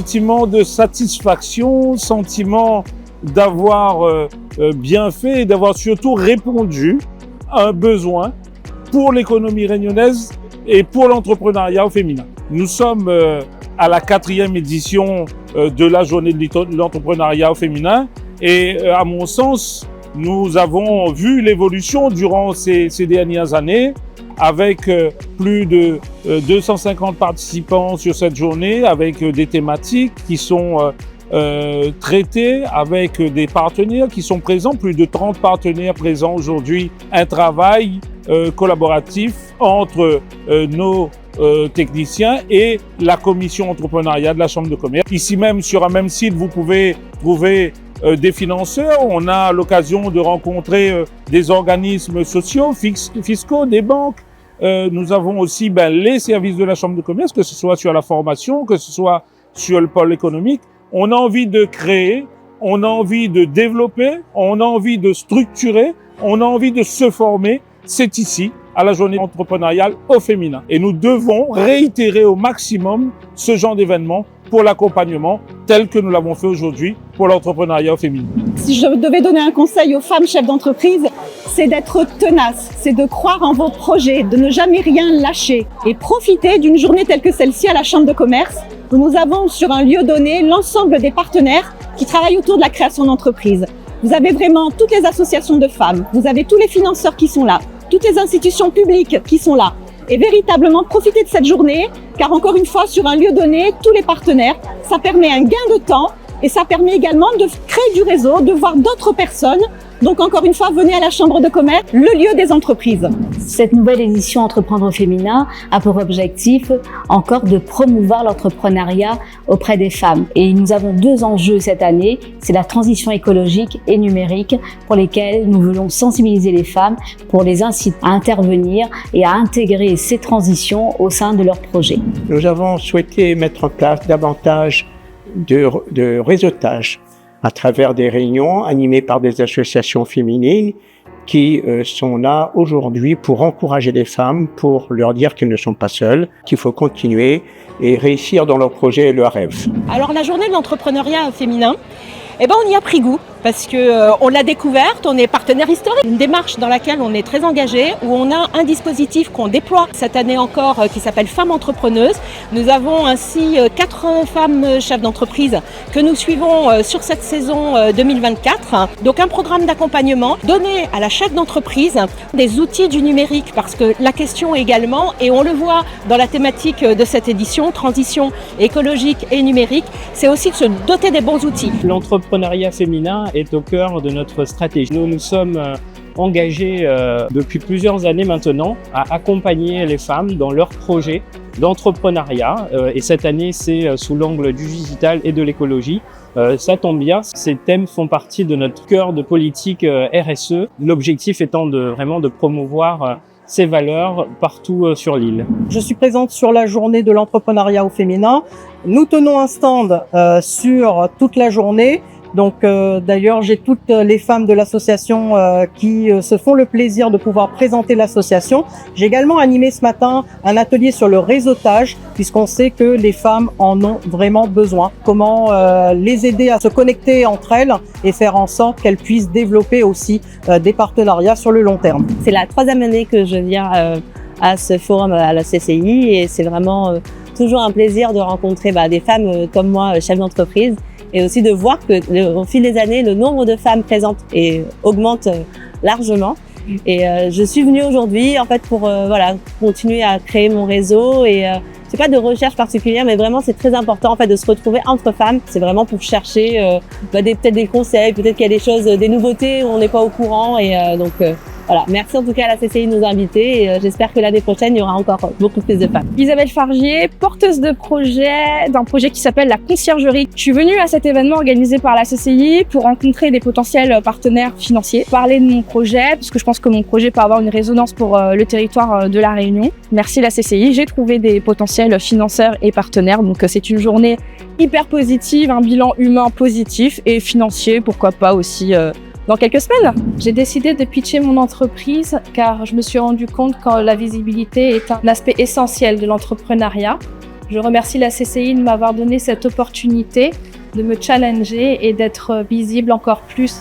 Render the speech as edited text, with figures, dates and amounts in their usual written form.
sentiment de satisfaction, sentiment d'avoir bien fait et d'avoir surtout répondu à un besoin pour l'économie réunionnaise et pour l'entrepreneuriat au féminin. Nous sommes à la 4e édition de la journée de l'entrepreneuriat au féminin et à mon sens, nous avons vu l'évolution durant ces dernières années avec plus de 250 participants sur cette journée, avec des thématiques qui sont traitées, avec des partenaires qui sont présents, plus de 30 partenaires présents aujourd'hui, un travail collaboratif entre nos techniciens et la commission entrepreneuriat de la Chambre de commerce. Ici même, sur un même site, vous pouvez trouver des financeurs. On a l'occasion de rencontrer des organismes sociaux, fiscaux, des banques. Nous avons aussi les services de la Chambre de commerce, que ce soit sur la formation, que ce soit sur le pôle économique. On a envie de créer, on a envie de développer, on a envie de structurer, on a envie de se former. C'est ici, à la journée entrepreneuriale au féminin. Et nous devons réitérer au maximum ce genre d'événement pour l'accompagnement tel que nous l'avons fait aujourd'hui pour l'entrepreneuriat au féminin. Si je devais donner un conseil aux femmes chefs d'entreprise, c'est d'être tenaces, c'est de croire en vos projets, de ne jamais rien lâcher et profiter d'une journée telle que celle-ci à la Chambre de commerce où nous avons sur un lieu donné l'ensemble des partenaires qui travaillent autour de la création d'entreprises. Vous avez vraiment toutes les associations de femmes, vous avez tous les financeurs qui sont là, toutes les institutions publiques qui sont là. Et véritablement profiter de cette journée, car encore une fois, sur un lieu donné, tous les partenaires, ça permet un gain de temps et ça permet également de créer du réseau, de voir d'autres personnes. Donc encore une fois, venez à la Chambre de commerce, le lieu des entreprises. Cette nouvelle édition Entreprendre au féminin a pour objectif encore de promouvoir l'entrepreneuriat auprès des femmes. Et nous avons 2 enjeux cette année, c'est la transition écologique et numérique pour lesquels nous voulons sensibiliser les femmes pour les inciter à intervenir et à intégrer ces transitions au sein de leurs projets. Nous avons souhaité mettre en place davantage de réseautage à travers des réunions animées par des associations féminines qui sont là aujourd'hui pour encourager les femmes, pour leur dire qu'elles ne sont pas seules, qu'il faut continuer et réussir dans leurs projets et leurs rêves. Alors la journée de l'entrepreneuriat féminin, on y a pris goût parce qu'on l'a découverte, on est partenaire historique. Une démarche dans laquelle on est très engagé, où on a un dispositif qu'on déploie cette année encore qui s'appelle Femmes Entrepreneuses. Nous avons ainsi 4 femmes chefs d'entreprise que nous suivons sur cette saison 2024. Donc un programme d'accompagnement donné à la chef d'entreprise des outils du numérique, parce que la question également, et on le voit dans la thématique de cette édition, transition écologique et numérique, c'est aussi de se doter des bons outils. L'entrepreneuriat féminin est au cœur de notre stratégie. Nous nous sommes engagés depuis plusieurs années maintenant à accompagner les femmes dans leurs projets d'entrepreneuriat. Et cette année, c'est sous l'angle du digital et de l'écologie. Ça tombe bien, ces thèmes font partie de notre cœur de politique RSE. L'objectif étant vraiment de promouvoir ces valeurs partout sur l'île. Je suis présente sur la journée de l'entrepreneuriat au féminin. Nous tenons un stand sur toute la journée. Donc d'ailleurs, j'ai toutes les femmes de l'association qui se font le plaisir de pouvoir présenter l'association. J'ai également animé ce matin un atelier sur le réseautage, puisqu'on sait que les femmes en ont vraiment besoin. Comment les aider à se connecter entre elles et faire en sorte qu'elles puissent développer aussi des partenariats sur le long terme. C'est la 3e année que je viens à ce forum à la CCI et c'est vraiment toujours un plaisir de rencontrer des femmes comme moi, chefs d'entreprise, et aussi de voir que au fil des années, le nombre de femmes présentes augmente largement. Et je suis venue aujourd'hui en fait pour continuer à créer mon réseau et c'est pas de recherche particulière, mais vraiment c'est très important en fait de se retrouver entre femmes. C'est vraiment pour chercher peut-être des conseils, peut-être qu'il y a des choses, des nouveautés où on n'est pas au courant et donc voilà, merci en tout cas à la CCI de nous inviter et j'espère que l'année prochaine, il y aura encore beaucoup plus de femmes. Isabelle Fargier, porteuse de projet d'un projet qui s'appelle la conciergerie. Je suis venue à cet événement organisé par la CCI pour rencontrer des potentiels partenaires financiers, parler de mon projet, parce que je pense que mon projet peut avoir une résonance pour le territoire de La Réunion. Merci la CCI, j'ai trouvé des potentiels financeurs et partenaires, donc c'est une journée hyper positive, un bilan humain positif et financier, pourquoi pas aussi dans quelques semaines. J'ai décidé de pitcher mon entreprise car je me suis rendu compte que la visibilité est un aspect essentiel de l'entrepreneuriat. Je remercie la CCI de m'avoir donné cette opportunité de me challenger et d'être visible encore plus.